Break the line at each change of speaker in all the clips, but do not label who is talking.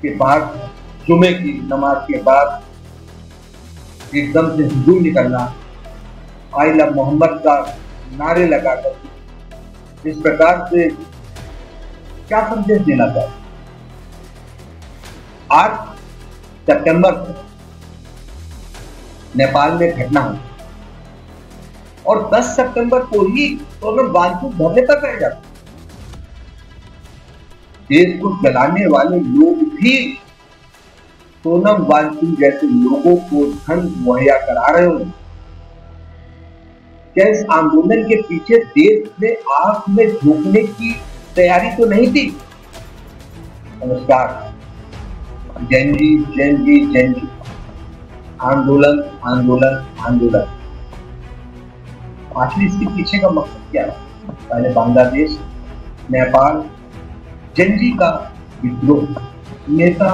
के बाद जुमे की नमाज के बाद एकदम से हुजूम निकलना, आई लव मोहम्मद का नारे लगाकर इस प्रकार से क्या संदेश देना चाहिए? 8 सितंबर को नेपाल में घटना हुई और 10 सितंबर को ही सोनम वांगचुक धरने पर रह जाते। देश को जलाने वाले लोग भी सोनम वांगचुक जैसे लोगों को धन मुहैया करा रहे हो। क्या इस आंदोलन के पीछे देश में आग में झोंकने की तैयारी तो नहीं थी? नमस्कार, जैन जी, आंदोलन आंदोलन आंदोलन। आखिर इसके पीछे का मकसद क्या है? पहले बांग्लादेश, नेपाल, जंजी का विद्रोह, नेता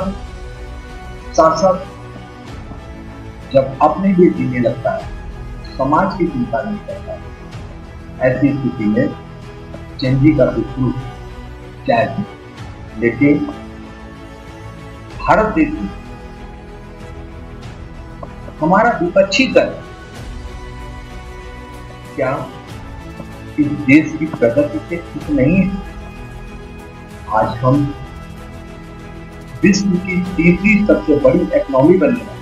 शासक जब अपने लिए जीने लगता है, समाज की चिंता नहीं करता है, ऐसी स्थिति में जंजी का विद्रोह जायज, लेकिन भारत देश में हमारा विपक्षी दल क्या इस देश की प्रगति से खुश नहीं है? आज हम विश्व की तीसरी सबसे बड़ी इकोनॉमी बन गए।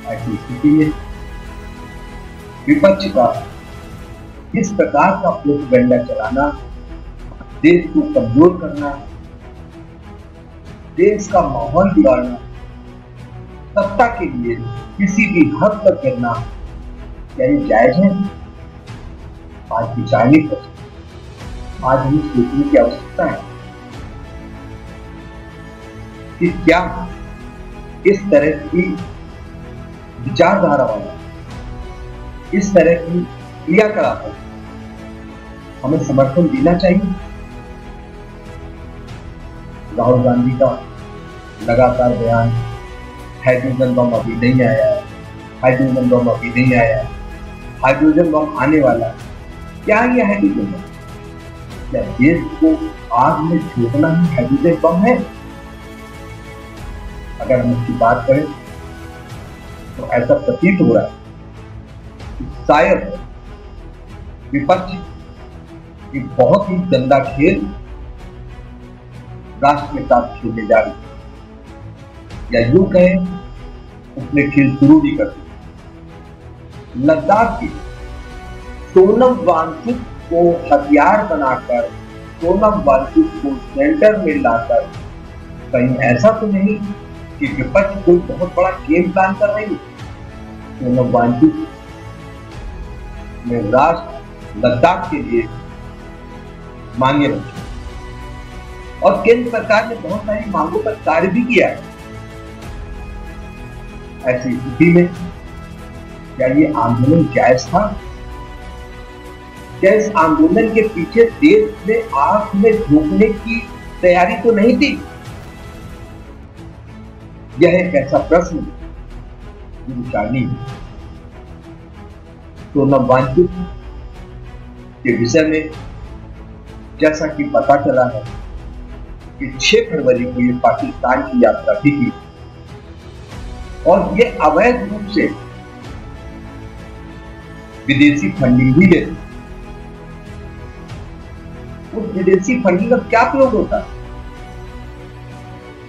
ऐसी स्थिति में विपक्ष का इस प्रकार का प्रोपेगेंडा चलाना, देश को कमजोर करना, देश का माहौल बिगाड़ना, सत्ता के लिए किसी भी हद तक गिरना, क्या ये जायज है? आज विचारने पर आज हमें सोचने की आवश्यकता है कि क्या इस तरह की विचारधारा वाला, इस तरह की क्रियाकलाप हमें समर्थन देना चाहिए। राहुल गांधी का लगातार बयान, हाइड्रोजन बम अभी नहीं आया है, हाइड्रोजन बम अभी नहीं आया है, हाइड्रोजन बम आने वाला है। क्या ये हाइड्रोजन बम? क्या देश को आग में झोंकना ही हाइड्रोजन बम है? अगर हम इसकी बात करें तो ऐसा प्रतीत हो रहा है कि शायद विपक्ष एक बहुत ही गंदा खेल राष्ट्र के साथ खेलने जा रही है, या यूं कहें उसने खेल शुरू भी कर दिया। लद्दाख की सोनम वांगचुक को हथियार बनाकर, सोनम वांगचुक को सेंटर में लाकर, कहीं ऐसा तो नहीं कि विपक्ष कोई बहुत बड़ा गेम प्लान कर रही है? सोनम वांगचुक ने राष्ट्र लद्दाख के लिए मांगे रखी और केंद्र सरकार ने बहुत सारी मांगों पर कार्य भी किया है। ऐसी स्थिति में क्या ये आंदोलन जायज था? क्या इस आंदोलन के पीछे देश में आग में झोंकने की तैयारी तो नहीं थी? यह एक ऐसा प्रश्न जो विचारनीय है। सोनम वांगचुक के विषय में जैसा कि पता चला है कि 6 फरवरी को ये पाकिस्तान की यात्रा भी की और ये अवैध रूप से विदेशी फंडिंग भी लेती। उस विदेशी फंडिंग का क्या प्रयोग होता है?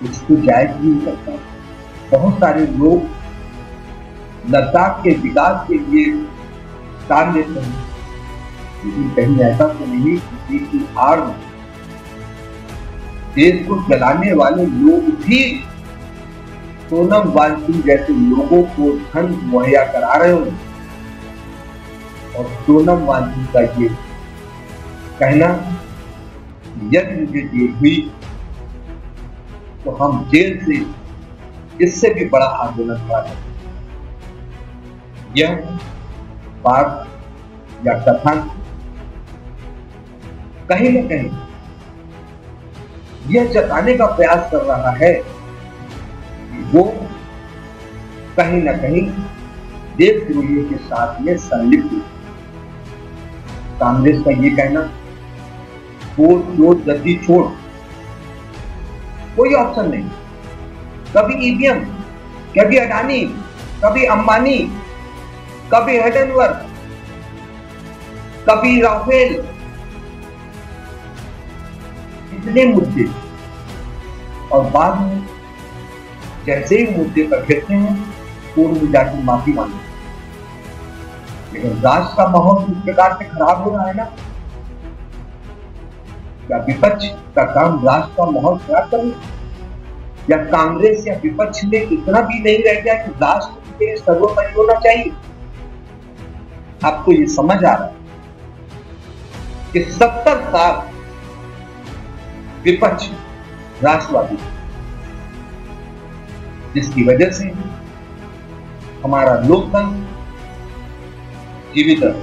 कुछ तो जायज भी हो सकता है। बहुत सारे लोग लद्दाख के विकास के लिए काम लेते हैं, लेकिन कहीं ऐसा तो नहीं किसी की आड़ में देश को जलाने वाले लोग भी सोनम वांगचुक जैसे लोगों को धन मुहैया करा रहे हो। और सोनम वांगचुक का ये कहना, यदि मुझे जेल हुई तो हम जेल से इससे भी बड़ा आंदोलन करा सकते। यह बात या कथन कहीं न कहीं यह जताने का प्रयास कर रहा है कि वो कहीं न कहीं देशद्रोहियों के साथ में संलिप्त है। कांग्रेस का ये कहना, छोड़ छोड़ जल्दी छोड़, कोई ऑप्शन नहीं। कभी ईवीएम, कभी अडानी, कभी अंबानी, कभी हिडेनवर्थ, कभी राफेल, इतने मुद्दे, और बाद में जैसे ही मुद्दे पर गिरते हैं कोर्ट में जाकर माफी मांगते। लेकिन राष्ट्र का माहौल इस प्रकार से खराब हो रहा है ना, क्या विपक्ष का काम राष्ट्र का माहौल खराब करना, या कांग्रेस या विपक्ष में इतना भी नहीं रह गया कि राष्ट्र के सर्वोपरि होना चाहिए? आपको ये समझ आ रहा है कि 70 साल विपक्ष राष्ट्रवादी, जिसकी वजह से हमारा लोकतंत्र जीवित है।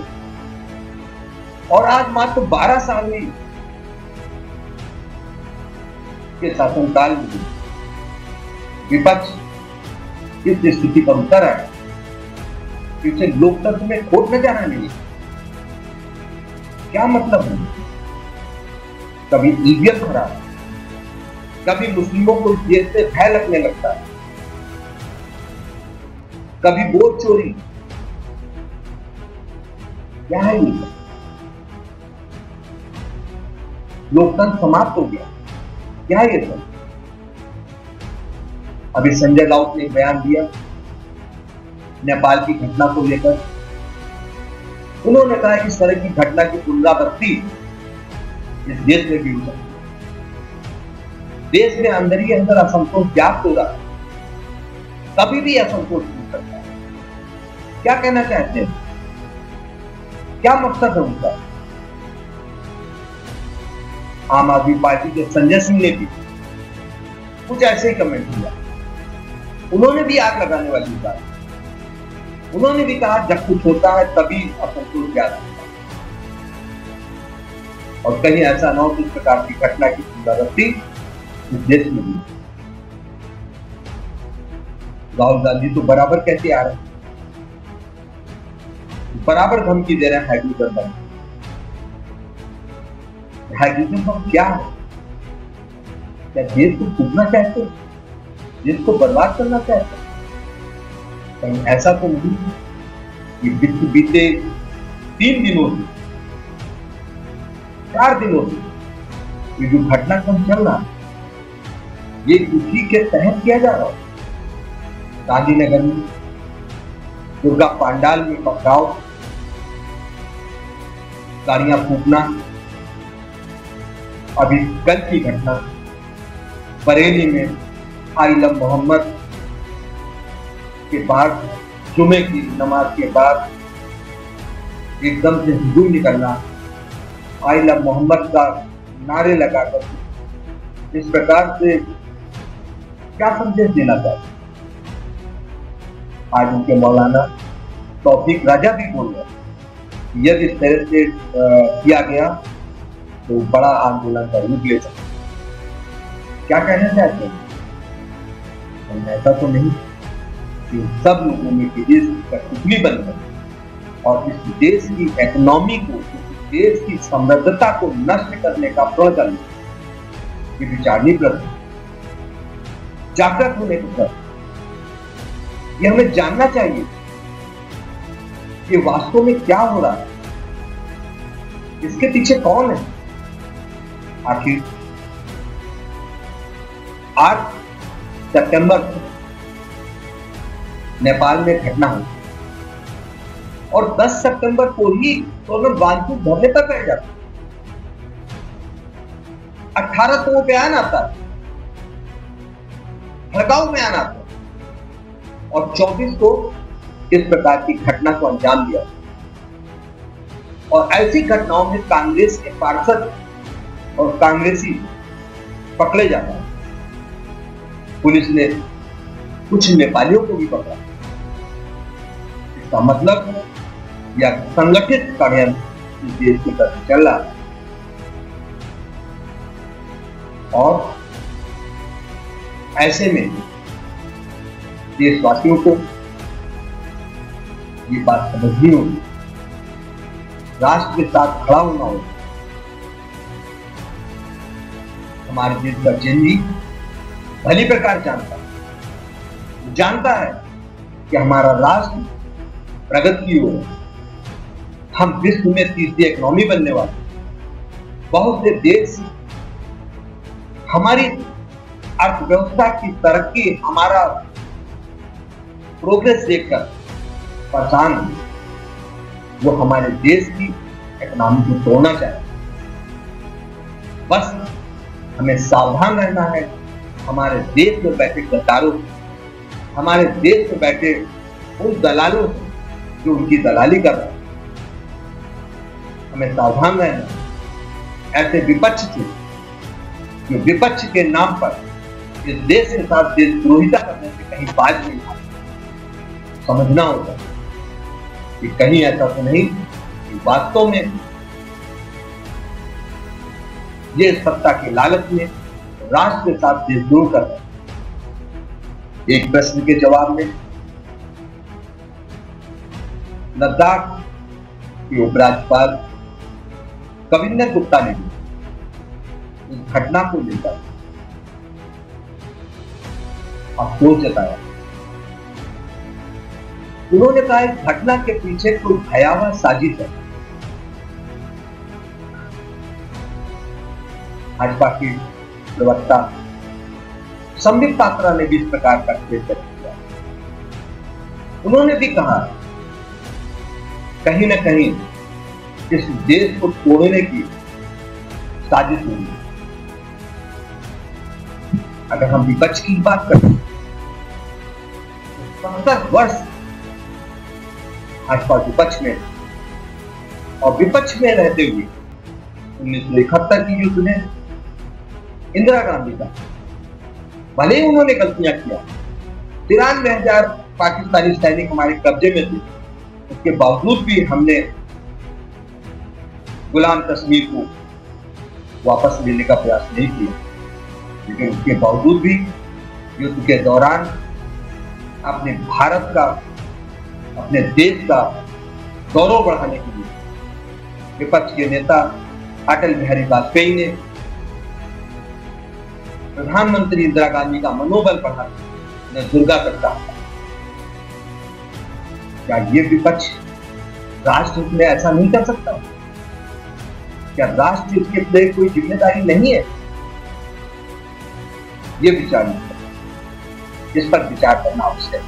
और आज मात्र 12 साल में के शासनकाल में विपक्ष इस स्थिति पर उतर आए कि उसे लोकतंत्र में खोट न जाना नहीं। क्या मतलब है? कभी ईवीएम खराब, कभी मुस्लिमों को इस देश से भय लगने लगता है, कभी वोट चोरी। क्या है ये? लोकतंत्र समाप्त हो गया क्या ये सब? अभी संजय राउत ने एक बयान दिया नेपाल की घटना को लेकर। उन्होंने कहा कि इस तरह की घटना की पुनरावृत्ति इस देश में भी हो सकती है। देश में अंदर ही अंदर असंतोष व्याप्त हो रहा है, कभी भी असंतोष हो सकता है। क्या कहना चाहते हैं? क्या मकसद है उनका? आम आदमी पार्टी के संजय सिंह ने भी कुछ ऐसे ही कमेंट किया। उन्होंने भी आग लगाने वाली बात। उन्होंने भी कहा जब कुछ होता है तभी असंतोष ज्यादा होता है, और कहीं ऐसा न हो कि इस प्रकार की घटना की पुनरावृत्ति इस देश में भी। राहुल गांधी तो बराबर कहते आ रहे हैं, बराबर धमकी दे रहे हैं हाइड्रोजन बम। हाइड्रोजन बम क्या है? क्या देश को फूकना चाहते हैं? देश को बर्बाद करना चाहते हैं? कहीं ऐसा तो नहीं कि बीते 3 दिनों से, 4 दिनों से ये जो घटनाक्रम चल रहा है ये उसी के तहत किया जा रहा है। गांधीनगर में दुर्गा पंडाल में पथराव, गाड़ियां फूकना, अभी कल की घटना बरेली में आइला मोहम्मद के बाद, जुमे की नमाज के बाद एकदम से हुजूम निकलना, आइला मोहम्मद का नारे लगाकर इस प्रकार से क्या संदेश देना चाहते? आज उनके मौलाना तौफीक राजा भी बोल रहे, यदि इस तरह से किया गया तो बड़ा आंदोलन का रूप ले सकते। क्या कहना चाहते हैं? ऐसा तो नहीं कि सब लोगों में देश की कठपुतली बन गई और इस देश की इकोनॉमी को, इस देश की समृद्धता को नष्ट करने का प्रण करना, ये विचार नहीं करते। जागृत होने को कर, ये हमें जानना चाहिए कि वास्तव में क्या हो रहा है, इसके पीछे कौन है। आखिर 8 सितंबर को नेपाल में घटना हुई और 10 सितंबर को ही सोनम वांगचुक धरने पर बैठ जाता। 18 को वो बयान आता है, भड़काऊ बयान आता है, और 24 को इस प्रकार की घटना को अंजाम दिया। और ऐसी घटनाओं में कांग्रेस के पार्षद और कांग्रेसी पकड़े जाते हैं। पुलिस ने कुछ नेपालियों को भी पकड़ा। इसका मतलब यह संगठित षड्यंत्र इस देश की तरफ चल रहा है और ऐसे में देशवासियों को ये बात समझनी होगी, राष्ट्र के साथ खड़ा होना होगा। हमारे देश का जनजी भली प्रकार जानता है कि हमारा राष्ट्र प्रगति की ओर है। हम विश्व में तीसरी इकोनॉमी बनने वाले। बहुत से देश हमारी अर्थव्यवस्था की तरक्की, हमारा प्रोग्रेस देखकर परेशान है। वो हमारे देश की इकोनॉमी को तोड़ना चाहते। बस हमें सावधान रहना है हमारे देश में बैठे गद्दारों, हमारे देश में बैठे उन दलालों जो उनकी दलाली कर रहे हैं। हमें सावधान रहना है ऐसे विपक्ष से जो विपक्ष के नाम पर इस देश के साथ देशद्रोहिता करने से कहीं बाज नहीं आती। समझना होगा कि कहीं ऐसा तो नहीं कि वास्तव में ये सत्ता के लालच में राष्ट्र के साथ देशद्रोह कर रहे हैं। एक प्रश्न के जवाब में लद्दाख के उपराज्यपाल कविंदर गुप्ता ने भी इस घटना को लेकर अफसोस जताया। उन्होंने कहा इस घटना के पीछे कोई भयावह साजिश है। भाजपा की प्रवक्ता संबित पात्रा ने भी इस प्रकार का ट्वीट किया। उन्होंने भी कहा कहीं न कहीं इस देश को तोड़ने की साजिश हुई है। अगर हम विपक्ष की बात करें तो 70 वर्ष भाजपा विपक्ष में और विपक्ष में रहते हुए 1971 की युद्ध में इंदिरा गांधी का भले ही उन्होंने गलतियां किया, 93,000 पाकिस्तानी सैनिक हमारे कब्जे में थे, उसके बावजूद भी हमने गुलाम कश्मीर को वापस लेने का प्रयास नहीं किया। लेकिन उसके बावजूद भी युद्ध के दौरान अपने भारत का, अपने देश का गौरव बढ़ाने के लिए विपक्ष के नेता अटल बिहारी वाजपेयी ने प्रधानमंत्री इंदिरा गांधी का मनोबल बढ़ाने दुर्गा करता। क्या ये विपक्ष राष्ट्र में ऐसा नहीं कर सकता? क्या राष्ट्र इसके लिए कोई जिम्मेदारी नहीं है? ये विचार, इस पर विचार करना आवश्यक है।